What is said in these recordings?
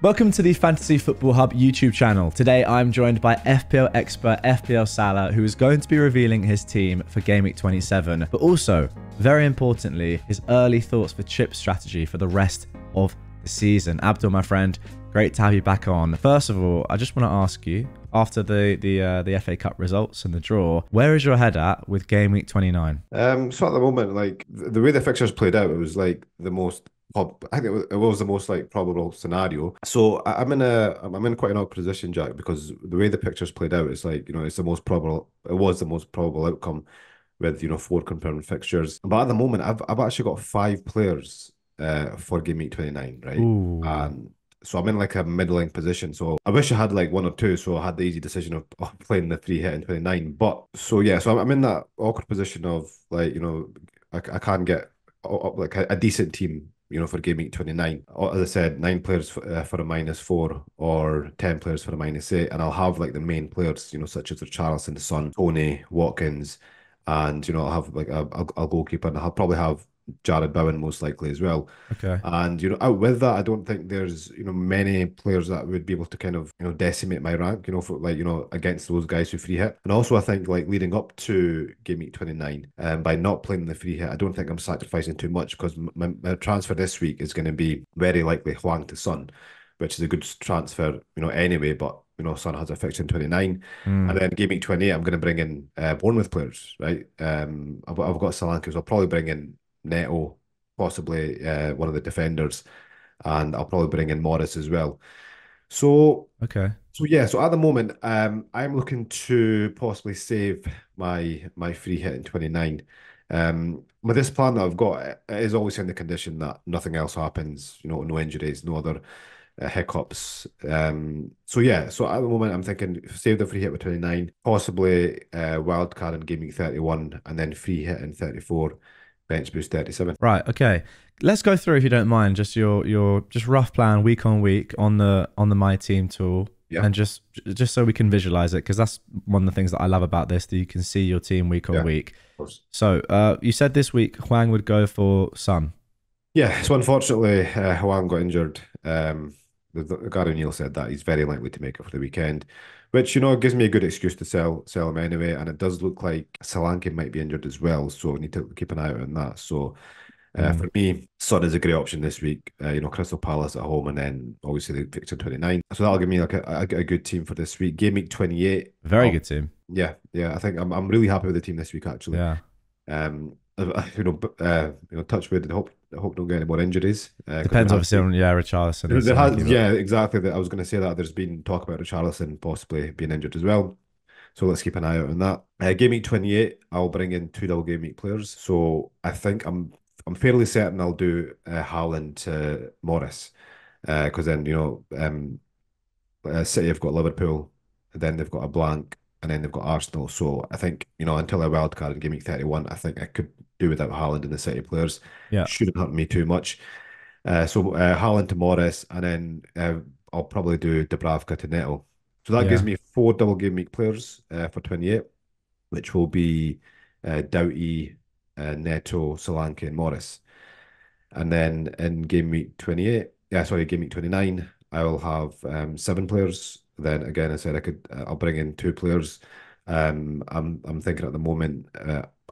Welcome to the Fantasy Football Hub YouTube channel. Today I'm joined by FPL expert FPL Salah, who is going to be revealing his team for Gameweek 27, but also, very importantly, his early thoughts for chip strategy for the rest of the season. Abdul, my friend, great to have you back on. First of all, I just want to ask you, after the FA Cup results and the draw, where is your head at with Gameweek 29? So at the moment, like the way the fixtures played out, it was like the most. I think it was the most like probable scenario. So I'm in quite an odd position, Jack, because the way the pictures played out is like it's the most probable. It was the most probable outcome with 4 confirmed fixtures. But at the moment, I've actually got 5 players for Game Week 29, right? Ooh. So I'm in like a middling position. So I wish I had like 1 or 2, so I had the easy decision of playing the free hit in 29. But so yeah, so I'm in that awkward position of like I can get like a decent team. For Game Week 29. As I said, 9 players for a -4 or 10 players for a -8. And I'll have like the main players, such as Richarlison, Son, Tony, Watkins, and, I'll have like a goalkeeper, and I'll probably have Jared Bowen most likely as well. Okay. And out with that, I don't think there's many players that would be able to kind of decimate my rank, for like against those guys who free hit. And also, I think like leading up to Game Week 29, by not playing the free hit, I don't think I'm sacrificing too much because my transfer this week is going to be very likely Hwang to Son, which is a good transfer, anyway. But Son has a fixture in 29, and Mm. then Game Week 28, I'm going to bring in Bournemouth players, right? I've got Solanke, so I'll probably bring in Neto, possibly one of the defenders, and I'll probably bring in Morris as well. So, Okay. so yeah. So at the moment, I'm looking to possibly save my free hit in 29. With this plan that I've got, it is always in the condition that nothing else happens. No injuries, no other hiccups. So yeah. So at the moment, I'm thinking save the free hit with 29, possibly wild card in Game Week 31, and then free hit in 34. Bench boost 37. Right. Okay. Let's go through, if you don't mind, just your just rough plan week on week on the My Team tool, Yeah, and just so we can visualize it, because that's one of the things that I love about this, that you can see your team week on yeah, of week. course. So, you said this week Hwang would go for Sun. Yeah, so unfortunately, Hwang got injured. Gary Neal said that he's very likely to make it for the weekend, which gives me a good excuse to sell him anyway. And it does look like Solanke might be injured as well, so I need to keep an eye out on that. So Mm. for me, Son is a great option this week. Crystal Palace at home, and then obviously the fixture 29. So that'll give me like a good team for this week. Game week 28. Very Oh, good team. yeah. I think I'm really happy with the team this week actually. Yeah. Touch wood. I hope don't get any more injuries because Depends obviously on, yeah, Richarlison and there has, Solanke, but yeah, exactly. I was going to say that there's been talk about Richarlison possibly being injured as well. So let's keep an eye out on that. Game week 28, I'll bring in 2 double game week players. So I think I'm fairly certain I'll do Haaland to Morris because then City have got Liverpool, then they've got a blank, and then they've got Arsenal. So I think until a wild card in Game Week 31, I think I could do without Haaland and the City players. yeah. Shouldn't hurt me too much. So Haaland to Morris, and then I'll probably do Dubravka to Neto. So that gives Yeah. me 4 double game week players for 28, which will be Doughty, Neto, Solanke, and Morris. And then in game week 28, yeah, sorry, game week 29, I will have 7 players. Then again, I said I'll bring in 2 players. I'm thinking at the moment,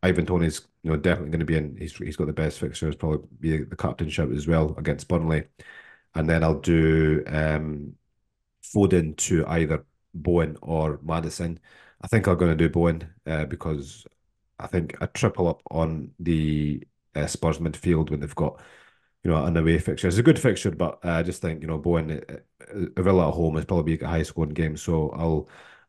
Ivan Toney's definitely going to be in. He's got the best fixtures, probably be the captain shout as well against Burnley. And then I'll do Foden to either Bowen or Madison. I think I'm going to do Bowen because I think a triple up on the Spurs midfield when they've got an away fixture. It's a good fixture, but I just think Bowen, Villa at home is probably a high scoring game, so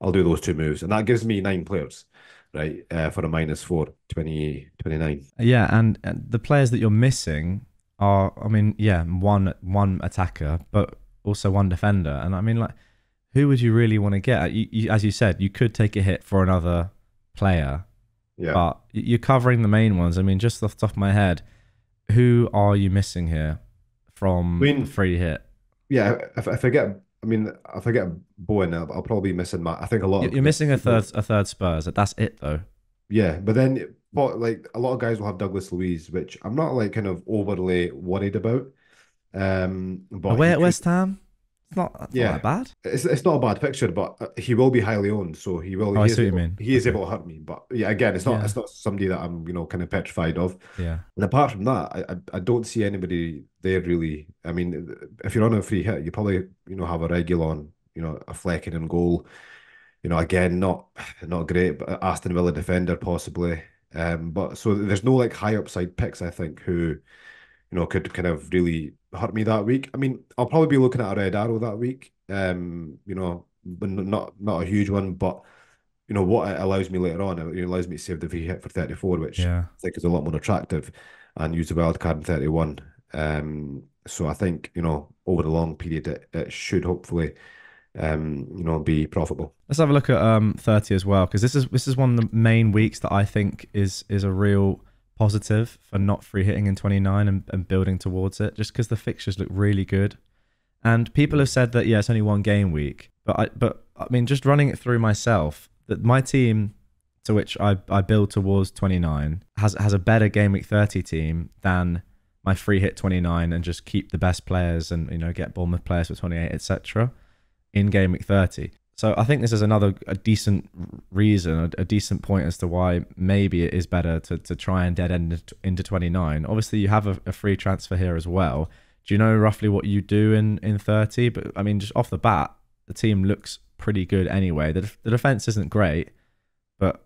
I'll do those 2 moves, and that gives me 9 players, right, for a -4, 20, 29. Yeah, and the players that you're missing are, I mean, yeah, one attacker, but also one defender. And I mean, like, who would you really want to get? As you said, you could take a hit for another player, Yeah, but you're covering the main ones. I mean, just off the top of my head, who are you missing here I from the mean, free hit? yeah. If I get, I mean, if I get Bowen, I'll probably be missing Matt. I think a lot You're of missing a people. third Spurs. That's it though. Yeah, but like a lot of guys will have Douglas Luiz, which I'm not like kind of overly worried about. But he Away at could, West Ham, It's not that Yeah, bad. it's not a bad picture, but he will be highly owned, so Oh, I see what you mean. he is Okay. able to hurt me. But yeah, again, Yeah. it's not somebody that I'm kind of petrified of. Yeah. And apart from that, I don't see anybody there really. I mean, if you're on a free hit, you probably have a regular on, a Flecken in goal. Again, not great, but Aston Villa defender possibly. But so there's no like high upside picks, I think, who could kind of really hurt me that week. I mean, I'll probably be looking at a red arrow that week. But not a huge one, but what it allows me later on, it allows me to save the free hit for 34, which Yeah. I think is a lot more attractive, and use the wild card in 31. So I think, over the long period, it should hopefully, be profitable. Let's have a look at 30 as well, because this is one of the main weeks that I think is a real positive for not free hitting in 29 and building towards it, just because the fixtures look really good. And people have said that, yeah, it's only one game week, but I mean, just running it through myself, that my team to which I build towards 29 has a better game week 30 team than my free hit 29 and just keep the best players and get Bournemouth players for 28, etc. in game week 30. So I think this is a decent reason, a decent point as to why maybe it is better to try and dead end into 29. Obviously, you have a free transfer here as well. Do you know roughly what you do in 30? But I mean, just off the bat, the team looks pretty good anyway. The defense isn't great, but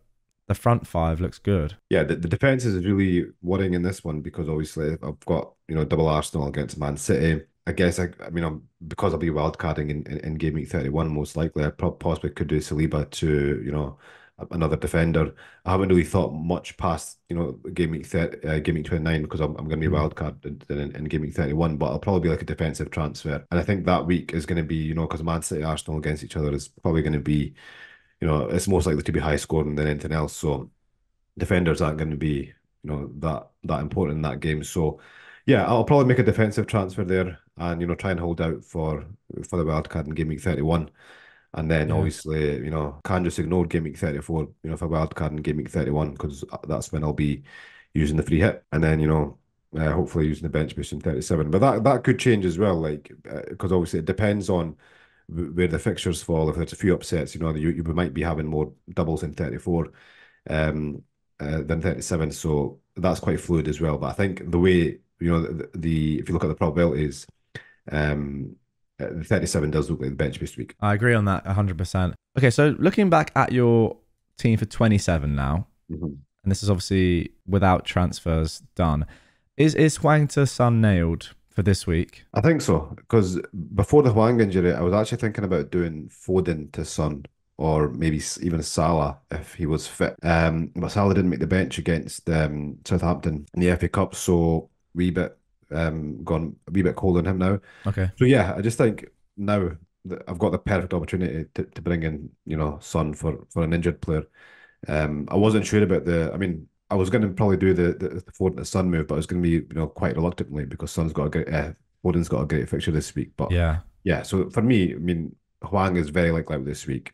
the front five looks good. Yeah, the defense is really worrying in this one because obviously I've got double Arsenal against Man City. I guess I mean because I'll be wildcarding in game week 31 most likely. I possibly could do Saliba to another defender. I haven't really thought much past game week 30, game week 29 because I'm going to be wildcarded in game week 31. But I'll probably be like a defensive transfer, and I think that week is going to be because Man City Arsenal against each other is probably going to be it's most likely to be high scoring than anything else. So defenders aren't going to be, that important in that game. So yeah, I'll probably make a defensive transfer there and, try and hold out for the wild card in game week 31. And then Yeah. obviously, can just ignore game week 34, for wild card in game week 31, because that's when I'll be using the free hit. And then, hopefully using the bench boost in 37. But that could change as well, like, because obviously it depends on where the fixtures fall. If there's a few upsets, you might be having more doubles in 34 than 37. So that's quite fluid as well. But I think the way, the if you look at the probabilities, the 37 does look like the bench boost week. I agree on that 100%. Okay, so looking back at your team for 27 now, and this is obviously without transfers done, is Hwang to Son nailed for this week? I think so, because before the Hwang injury, I was actually thinking about doing Foden to Son, or maybe even Salah if he was fit. But Salah didn't make the bench against Southampton in the FA Cup, so gone a wee bit cold on him now. Okay. So yeah, I just think now that I've got the perfect opportunity to bring in, Son for an injured player. I wasn't sure about I mean, I was going to probably do the Foden to Son move, but I was going to be, quite reluctantly because Son's got a great, Foden's got a great fixture this week. But Yeah. yeah, so for me, I mean, Hwang is very likely out this week.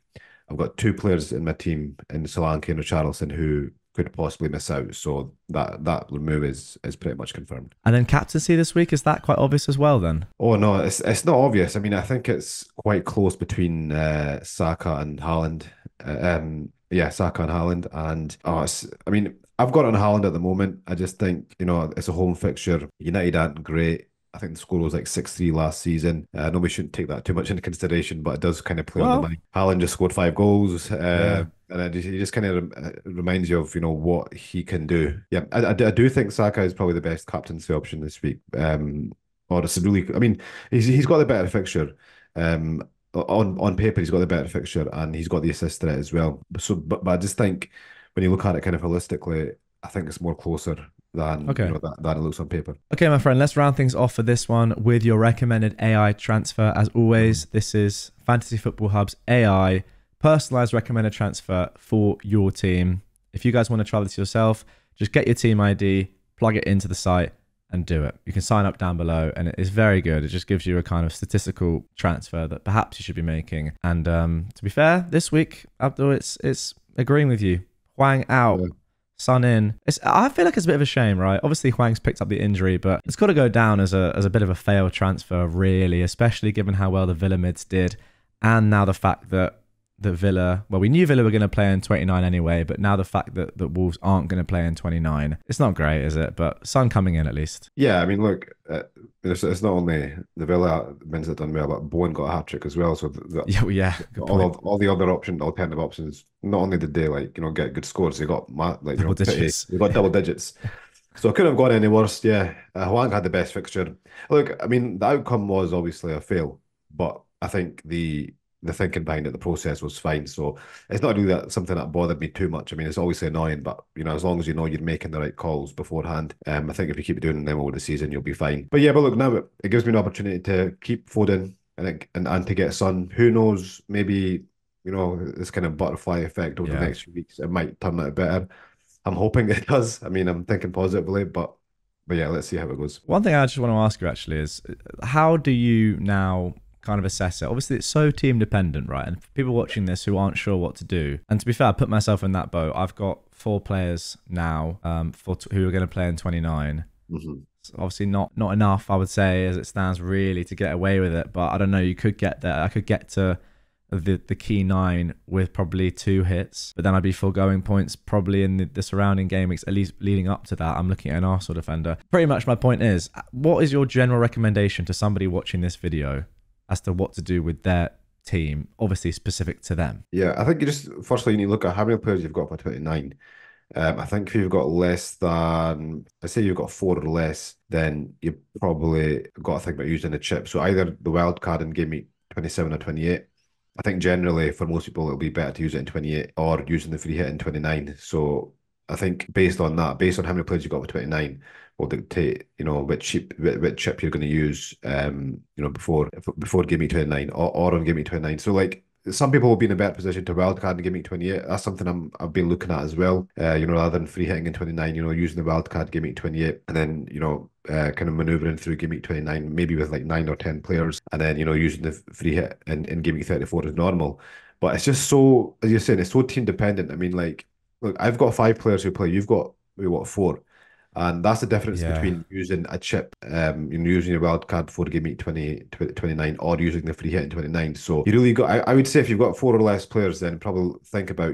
I've got two players in my team in Solanke and Richarlison who could possibly miss out. So that move is pretty much confirmed. And then captaincy this week, is that quite obvious as well then? Oh no, it's not obvious. I mean, I think it's quite close between Saka and Haaland. Yeah, Saka and Haaland, and I mean, I've got on Haaland at the moment. I just think it's a home fixture. United aren't great. I think the score was like 6-3 last season. I know we shouldn't take that too much into consideration, but it does kind of play on the mind. Haaland just scored 5 goals, Yeah. and he just kind of reminds you of what he can do. Yeah, I do think Saka is probably the best captaincy option this week. Or it's really, I mean, he's got the better fixture. On paper, he's got the better fixture, and he's got the assist in it as well. So, but I just think when you look at it kind of holistically, I think it's more closer than Okay. than it looks on paper. Okay, my friend, let's round things off for this one with your recommended AI transfer. As always, this is Fantasy Football Hub's AI personalized recommended transfer for your team. If you guys want to try this yourself, just get your team ID, plug it into the site, and do it. You can sign up down below, and it is very good. It just gives you a kind of statistical transfer that perhaps you should be making. And to be fair, this week, Abdul, it's agreeing with you. Hwang out. Yeah. Son in. I feel like it's a bit of a shame, right? Obviously, Hwang's picked up the injury, but it's got to go down as a bit of a failed transfer, really, especially given how well the Villa mids did, and now the fact that Villa, well, we knew Villa were going to play in 29 anyway, but now the fact that Wolves aren't going to play in 29, it's not great, is it? But Son coming in at least. Yeah, I mean, look, it's not only the Villa men's that done well, but Bowen got a hat trick as well. So Yeah, well, yeah, good point. all the other alternative options, not only did they like get good scores, they got Double digits. they got double digits. So it couldn't have gone any worse. Yeah, Hwang had the best fixture. Look, I mean, the outcome was obviously a fail, but I think the thinking behind it, the process was fine. So it's not really something that bothered me too much. I mean, it's obviously annoying, but as long as you know you're making the right calls beforehand, I think if you keep doing them over the season, you'll be fine. But yeah, but look, now it gives me an opportunity to keep Foden and to get Son. Who knows? Maybe this kind of butterfly effect over the next few weeks, it might turn out better. I'm hoping it does. I mean, I'm thinking positively, but yeah, let's see how it goes. One thing I just want to ask you actually is, how do you now kind of assess it? Obviously, it's so team dependent, right? And for people watching this who aren't sure what to do, and to be fair, I put myself in that boat. I've got 4 players now who are going to play in 29. Mm-hmm. So obviously not enough, I would say, as it stands, really, to get away with it. But I don't know, you could get there. I could get to the key 9 with probably 2 hits, but then I'd be foregoing points probably in the surrounding game weeks, at least leading up to that. I'm looking at an Arsenal defender. Pretty much my point is, what is your general recommendation to somebody watching this video as to what to do with their team, obviously specific to them? Yeah, I think firstly, you need to look at how many players you've got for 29. I think if you've got less than, let's say you've got 4 or less, then you probably got to think about using a chip. So either the wild card in game week 27 or 28. I think generally for most people, it'll be better to use it in 28 or using the free hit in 29. So I think based on that, based on how many players you've got for 29, will dictate, which chip you're going to use, before game week 29 or on game week 29. So like some people will be in a better position to wildcard in game week 28. That's something I've been looking at as well. Rather than free hitting in 29, using the wildcard game week 28 and then, kind of maneuvering through game week 29, maybe with like 9 or 10 players, and then, using the free hit in game week 34 is normal. But it's just so, as you're saying, it's so team dependent. I mean, like, look, I've got 5 players who play. You've got, what, 4? And that's the difference between using a chip, using your wild card before game week 29 or using the free hit in 29. So you really got, I would say if you've got 4 or less players, then probably think about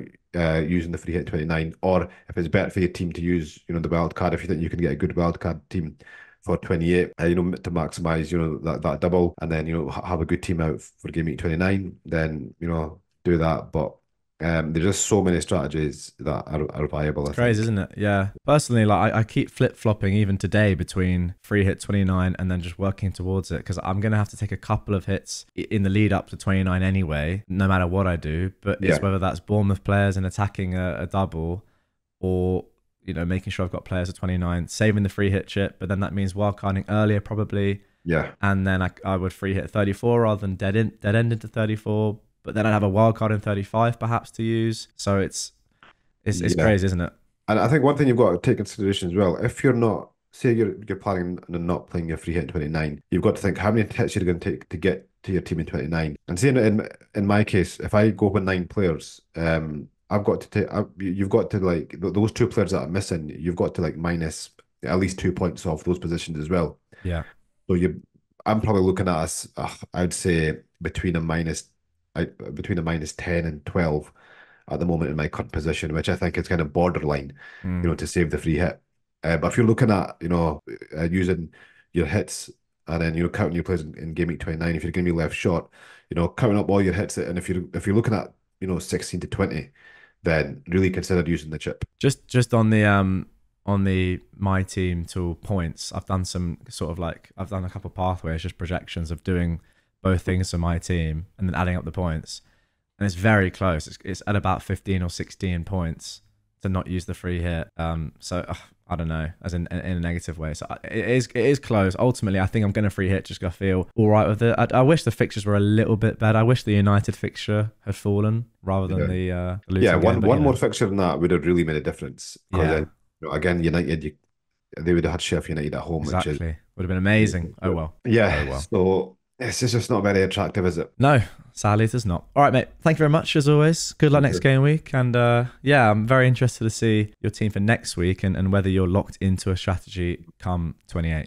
using the free hit in 29, or if it's better for your team to use, the wild card, if you think you can get a good wild card team for 28, to maximize, that double, and then, have a good team out for game week 29, then, do that. But there's just so many strategies that are viable. It's crazy, isn't it? Yeah. Personally, like I keep flip-flopping even today between free hit 29 and then just working towards it, because I'm going to have to take a couple of hits in the lead up to 29 anyway, no matter what I do. But it's whether that's Bournemouth players and attacking a double, or making sure I've got players at 29, saving the free hit chip, but then that means wildcarding earlier probably. Yeah. And then I would free hit 34 rather than dead end into 34. But then I'd have a wild card in 35 perhaps to use. So it's crazy, isn't it? And I think one thing you've got to take consideration as well, if you're not, say you're planning on not playing your free hit in 29, you've got to think how many hits you're going to take to get to your team in 29. And say in my case, if I go with 9 players, I've got to take, you've got to, like, those 2 players that are missing, you've got to, like, minus at least 2 points off those positions as well. Yeah. So I'm probably looking at us, I'd say between a minus 10 and 12 at the moment in my current position, which I think is kind of borderline, to save the free hit. But if you're looking at, using your hits and then, counting your players in game week 29, if you're going to be left short, counting up all your hits, and if you're looking at, 16 to 20, then really consider using the chip. Just on the my team tool points, I've done some sort of I've done a couple of pathways, just projections of doing both things for my team and then adding up the points, and it's very close. It's at about 15 or 16 points to not use the free hit. So I don't know, as in a negative way. So it is close. Ultimately, I think I'm going to free hit just because I feel all right with it. I wish the fixtures were a little bit better. I wish the United fixture had fallen rather than the losing game. One more fixture than that would have really made a difference. Yeah. Again, United, they would have had Sheffield United at home. Exactly. Which would have been amazing. Oh well. Yeah. Oh well. So it's just not very attractive, is it? No. Sadly, it does not. All right, mate. Thank you very much, as always. Good luck next game week. And yeah, I'm very interested to see your team for next week and whether you're locked into a strategy come 28.